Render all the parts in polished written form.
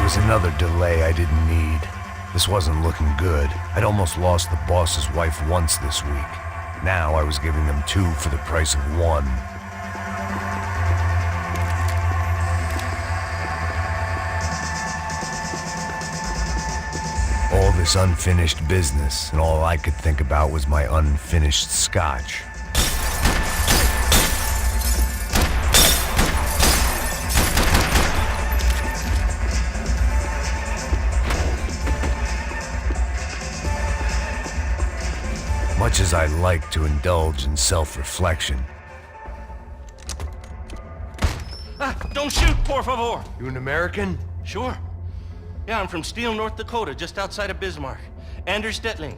was another delay I didn't need. This wasn't looking good. I'd almost lost the boss's wife once this week. Now I was giving them two for the price of one. All this unfinished business, and all I could think about was my unfinished scotch. Much as I like to indulge in self-reflection. Don't shoot, por favor! You an American? Sure. Yeah, I'm from Steele, North Dakota, just outside of Bismarck. Anders Stetling.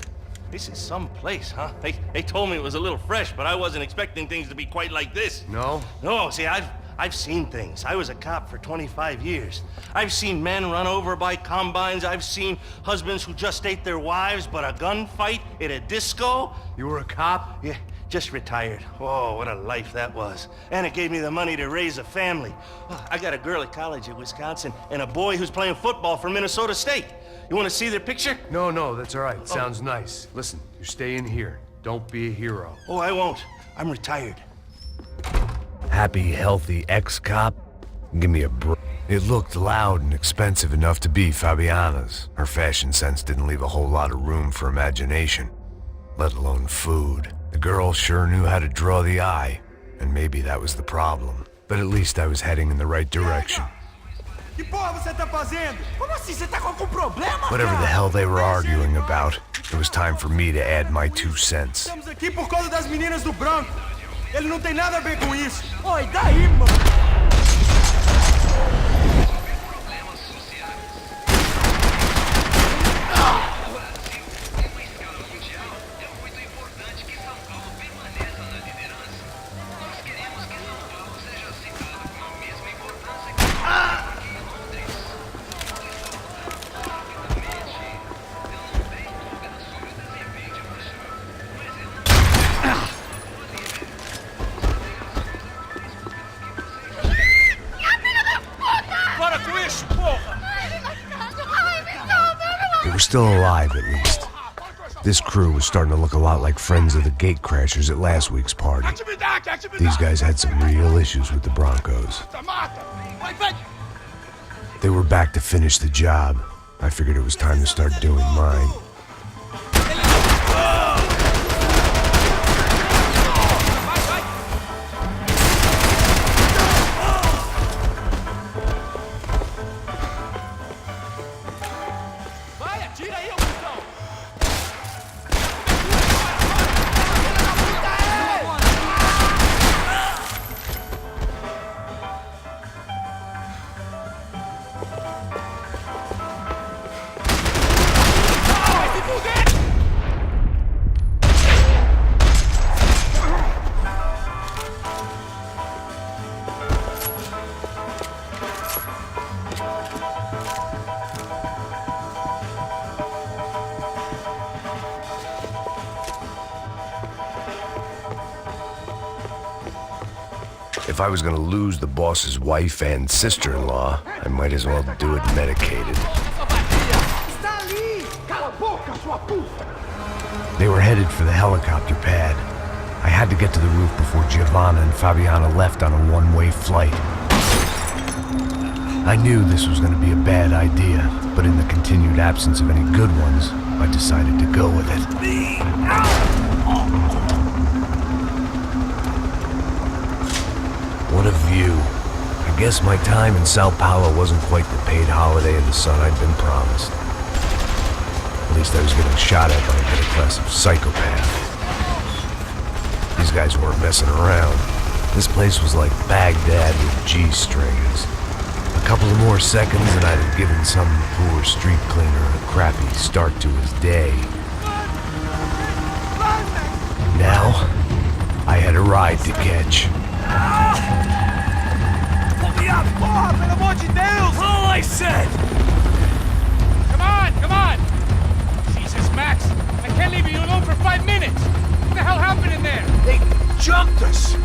This is some place, huh? They told me it was a little fresh, but I wasn't expecting things to be quite like this. No? No, see, I've seen things. I was a cop for 25 years. I've seen men run over by combines. I've seen husbands who just ate their wives, but a gunfight at a disco. You were a cop? Yeah, just retired. Oh, what a life that was. And it gave me the money to raise a family. Oh, I got a girl at college at Wisconsin and a boy who's playing football for Minnesota State. You want to see their picture? No, that's all right. Sounds nice. Listen, you're staying here. Don't be a hero. Oh, I won't. I'm retired. Happy, healthy ex-cop? Give me a break. It looked loud and expensive enough to be Fabiana's. Her fashion sense didn't leave a whole lot of room for imagination, let alone food. The girl sure knew how to draw the eye, and maybe that was the problem. But at least I was heading in the right direction. Whatever the hell they were arguing about, it was time for me to add my 2 cents. Ele não tem nada a ver com isso. Oi, daí, mano? They were still alive, at least. This crew was starting to look a lot like friends of the gatecrashers at last week's party. These guys had some real issues with the Broncos. They were back to finish the job. I figured it was time to start doing mine. If I was gonna lose the boss's wife and sister-in-law, I might as well do it medicated. They were headed for the helicopter pad. I had to get to the roof before Giovanna and Fabiana left on a one-way flight. I knew this was gonna be a bad idea, but in the continued absence of any good ones, I decided to go with it. What a view. I guess my time in Sao Paulo wasn't quite the paid holiday in the sun I'd been promised. At least I was getting shot at by a better class of psychopath. These guys weren't messing around. This place was like Baghdad with G-strings. A couple of more seconds and I'd have given some poor street cleaner a crappy start to his day. Now, I had a ride to catch. Porra, pelo amor de Deus! All I said! Come on! Jesus, Max! I can't leave you alone for 5 minutes! What the hell happened in there? They jumped us!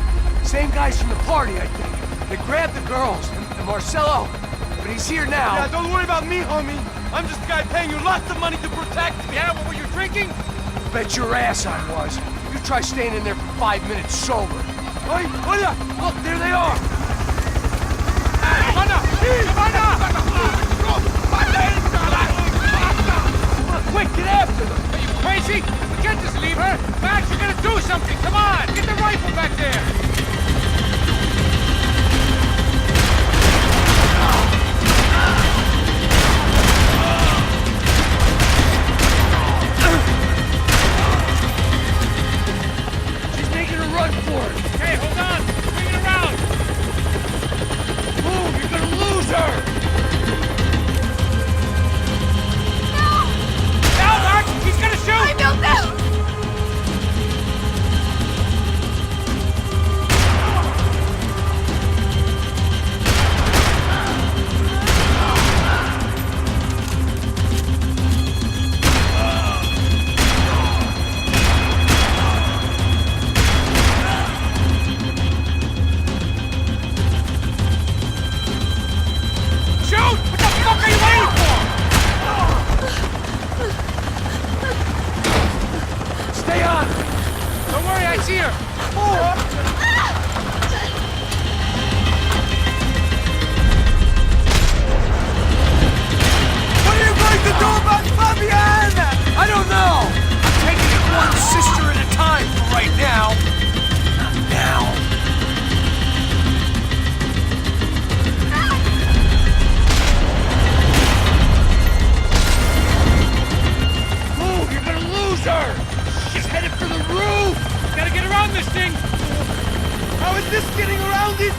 Same guys from the party, I think. They grabbed the girls, and Marcelo, but he's here now. Yeah, don't worry about me, homie. I'm just a guy paying you lots of money to protect me. Yeah, what were you drinking? Bet your ass I was. You try staying in there for 5 minutes sober. Oi, hola! Look, there they are. Come on, quick, get after them. Are you crazy? We can't just leave her. Max, you're gonna do something. Come on, get the rifle back there. She's making a run for it. Hey, hold on. Bring it around. Move, you're gonna lose her. Now, Mark, he's gonna shoot. I don't know! Shoot! What the fuck are you waiting for? Stay on. Don't worry, I see her. What are you going to do about Fabienne? I don't know. I'm taking it one sister at a time for right now. Not now. Move, you're gonna lose her. She's headed for the roof. Gotta get around this thing. How is this getting around it?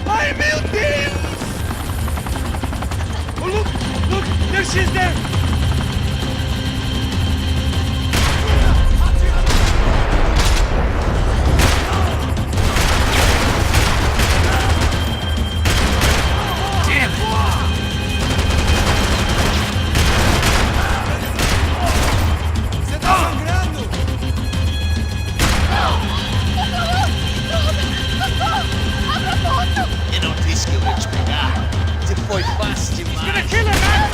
Ay, meu Deus! Oh, look, there she is there. Damn it. Você tá sangrando. Eu não disse que eu ia te pegar. Você foi fácil demais. Gonna kill her, man.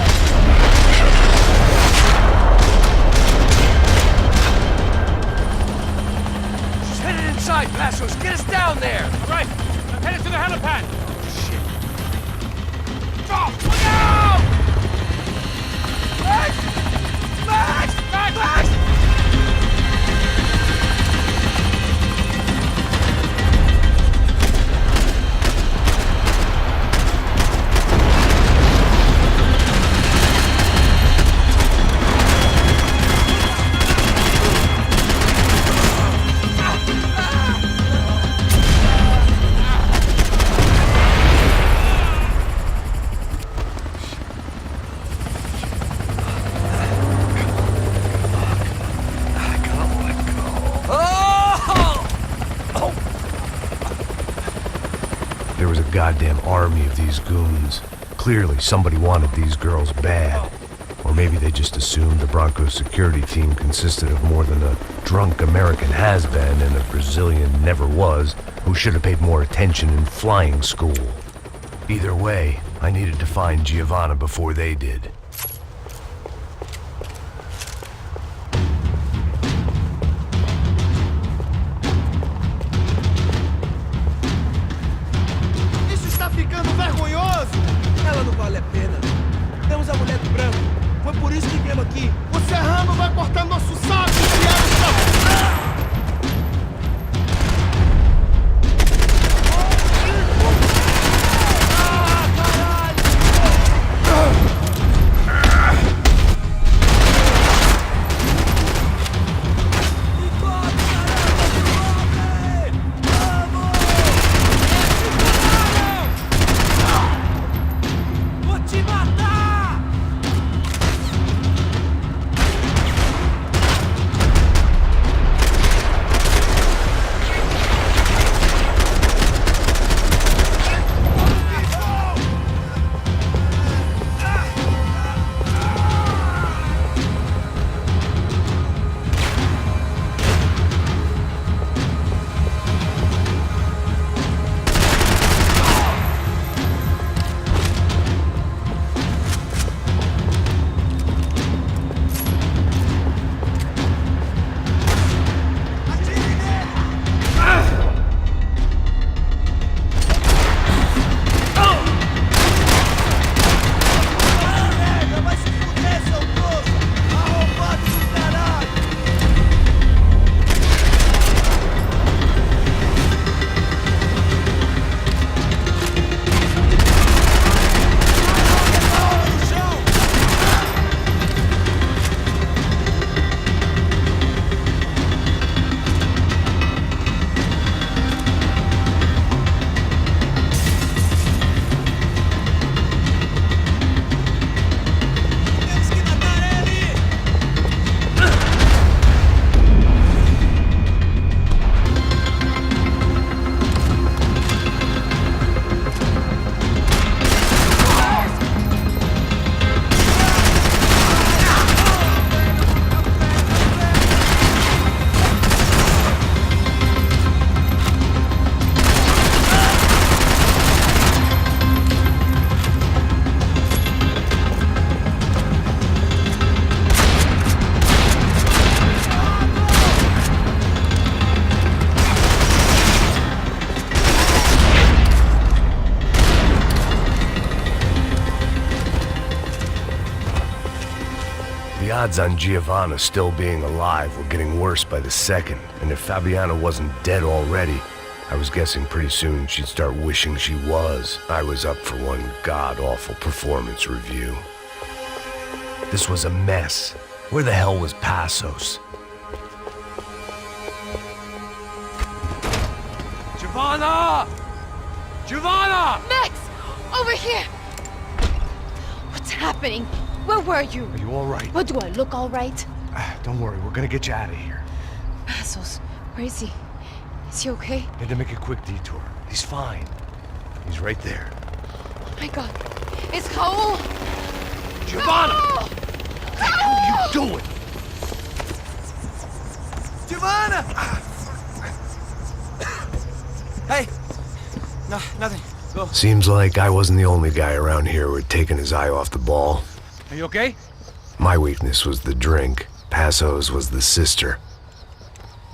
She's headed inside, Passos. Get us down there. Right, I'm headed to the helipad. Shit. Oh, look out! Max! Max! Max! Max! There was a goddamn army of these goons. Clearly, somebody wanted these girls bad. Or maybe they just assumed the Broncos security team consisted of more than a drunk American has-been and a Brazilian never was who should have paid more attention in flying school. Either way, I needed to find Giovanna before they did. Isso está ficando vergonhoso! Ela não vale a pena. Temos a mulher do branco. Foi por isso que viemos aqui. O serrano vai cortar nosso saco, viado! The odds on Giovanna still being alive were getting worse by the second, and if Fabiana wasn't dead already, I was guessing pretty soon she'd start wishing she was. I was up for one god-awful performance review. This was a mess. Where the hell was Passos? Giovanna! Giovanna! Max! Over here! What's happening? Where were you? Are you all right? What, do I look all right? Don't worry, we're gonna get you out of here. Passos, where is he? Is he okay? Had to make a quick detour. He's fine. He's right there. Oh my god. It's Raul! Giovanna! No! What are you doing? Giovanna! Hey! No, nothing. Go. Seems like I wasn't the only guy around here who had taken his eye off the ball. Are you okay? My weakness was the drink. Passos was the sister.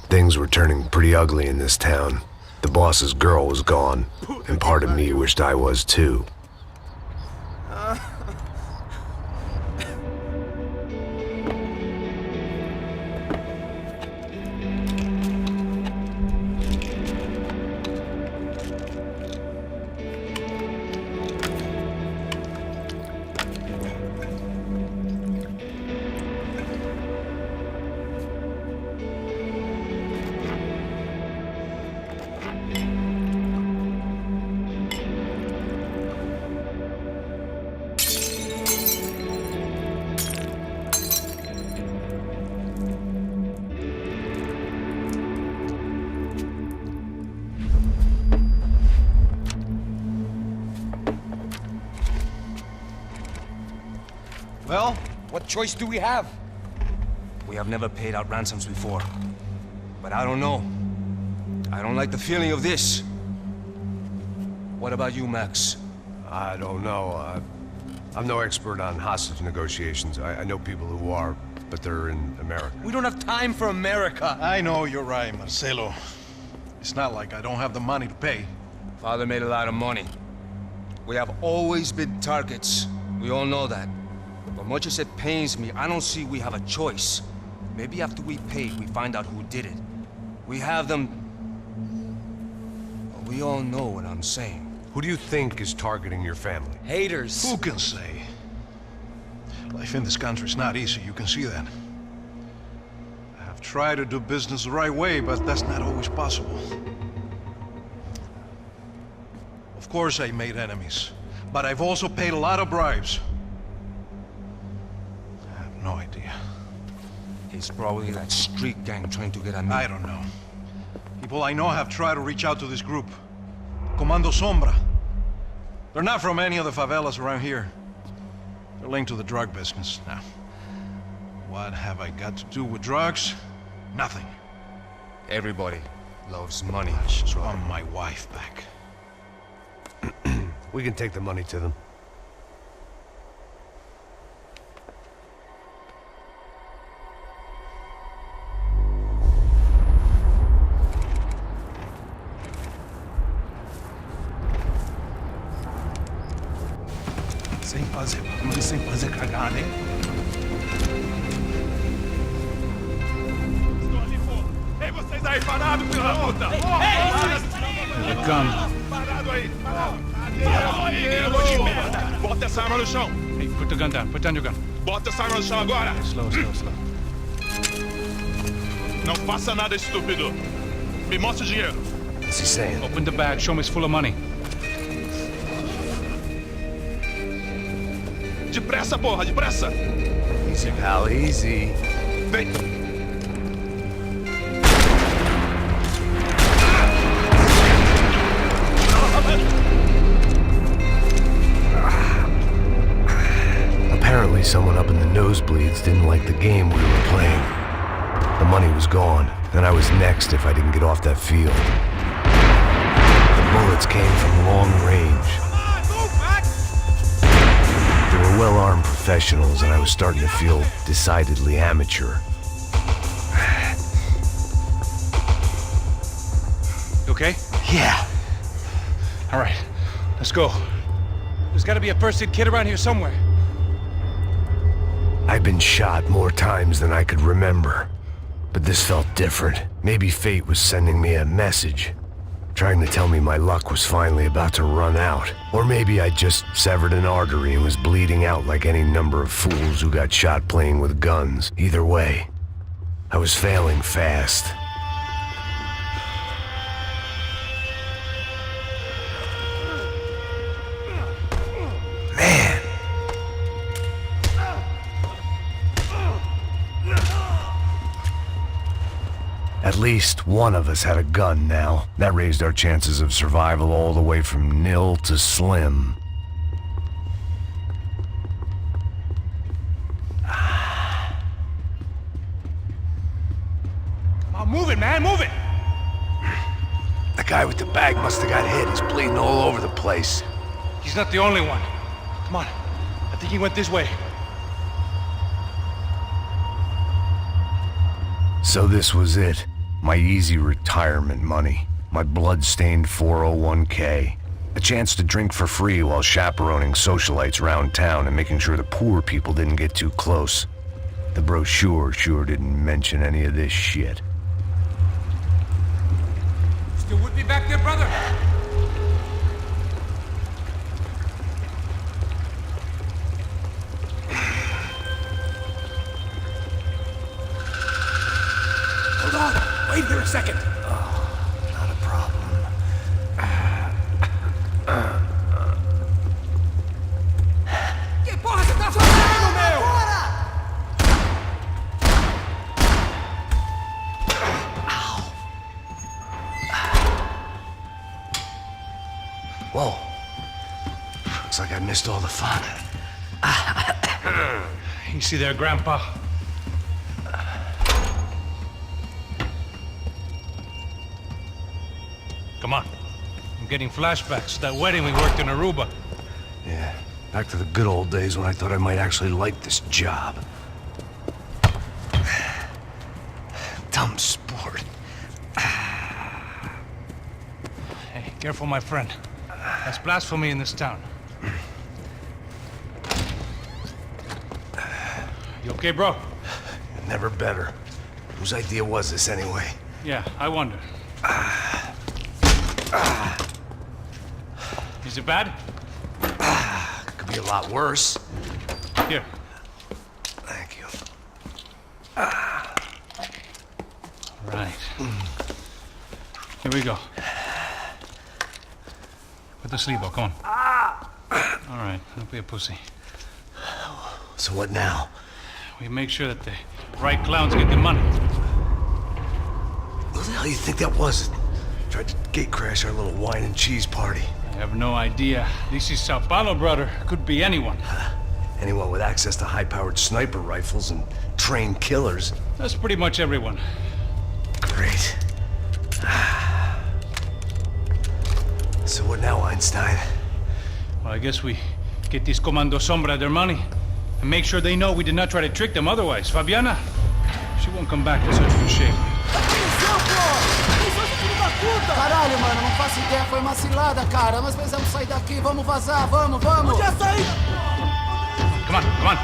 Things were turning pretty ugly in this town. The boss's girl was gone, and part of me wished I was too. Well, what choice do we have? We have never paid out ransoms before. But I don't know. I don't like the feeling of this. What about you, Max? I don't know. I'm no expert on hostage negotiations. I know people who are, but they're in America. We don't have time for America. I know you're right, Marcelo. It's not like I don't have the money to pay. Father made a lot of money. We have always been targets. We all know that. But much as it pains me, I don't see we have a choice. Maybe after we pay, we find out who did it. We have them... But we all know what I'm saying. Who do you think is targeting your family? Haters. Who can say? Life in this country is not easy, you can see that. I have tried to do business the right way, but that's not always possible. Of course I made enemies, but I've also paid a lot of bribes. I have no idea. It's probably that street gang trying to get at me. I don't know. People I know have tried to reach out to this group. Comando Sombra. They're not from any of the favelas around here. They're linked to the drug business. Now, what have I got to do with drugs? Nothing. Everybody loves money. I just want my wife back. We can take the money to them. Sem fazer cagada, hein? Estou ali, pô! Ei, vocês aí, parado, filho da puta! Ei! Parado aí! Parado! Bota essa arma no chão! Hey, put the gun down. Put down your gun. Bota essa arma no chão agora! Slow. Não faça nada, estúpido! Me mostra o dinheiro! What's he saying? Open the bag. Show me it's full of money. Depressa, porra, depressa! Easy, pal, easy. Vem! Apparently someone up in the nosebleeds didn't like the game we were playing. The money was gone, and I was next if I didn't get off that field. The bullets came from long range. They were well-armed professionals, and I was starting to feel decidedly amateur. You okay? Yeah. All right. Let's go. There's got to be a first aid kit around here somewhere. I'd been shot more times than I could remember. But this felt different. Maybe fate was sending me a message, trying to tell me my luck was finally about to run out. Or maybe I just severed an artery and was bleeding out like any number of fools who got shot playing with guns. Either way, I was failing fast. Man. At least one of us had a gun now. That raised our chances of survival all the way from nil to slim. Come on, move it, man, move it! The guy with the bag must have got hit. He's bleeding all over the place. He's not the only one. Come on, I think he went this way. So this was it. My easy retirement money. My blood-stained 401k. A chance to drink for free while chaperoning socialites around town and making sure the poor people didn't get too close. The brochure sure didn't mention any of this shit. Still with me back there, brother? Hold on! Wait here a second! Not a problem. Que porra você tá fazendo, meu? Whoa. Looks like I missed all the fun. Easy there, Grandpa. Come on. I'm getting flashbacks to that wedding we worked in Aruba. Yeah, back to the good old days when I thought I might actually like this job. Dumb sport. Hey, careful, my friend. That's blasphemy in this town. You okay, bro? Never better. Whose idea was this anyway? Yeah, I wonder. Is it bad? Could be a lot worse. Here. Thank you. Right. Here we go. Put the sleeve on, come on. All right, don't be a pussy. So what now? We make sure that the right clowns get the money. Who the hell do you think that was? Tried to gate crash our little wine and cheese party. I have no idea. This is Sao Paulo, brother. Could be anyone. Anyone with access to high-powered sniper rifles and trained killers. That's pretty much everyone. Great. So what now, Einstein? Well, I guess we get these Comando Sombra their money and make sure they know we did not try to trick them otherwise. Fabiana, she won't come back to search for shame. Caralho, mano, não faço ideia, foi uma cilada, cara. Nós precisamos sair daqui, vamos vazar, vamos! Come on, come on.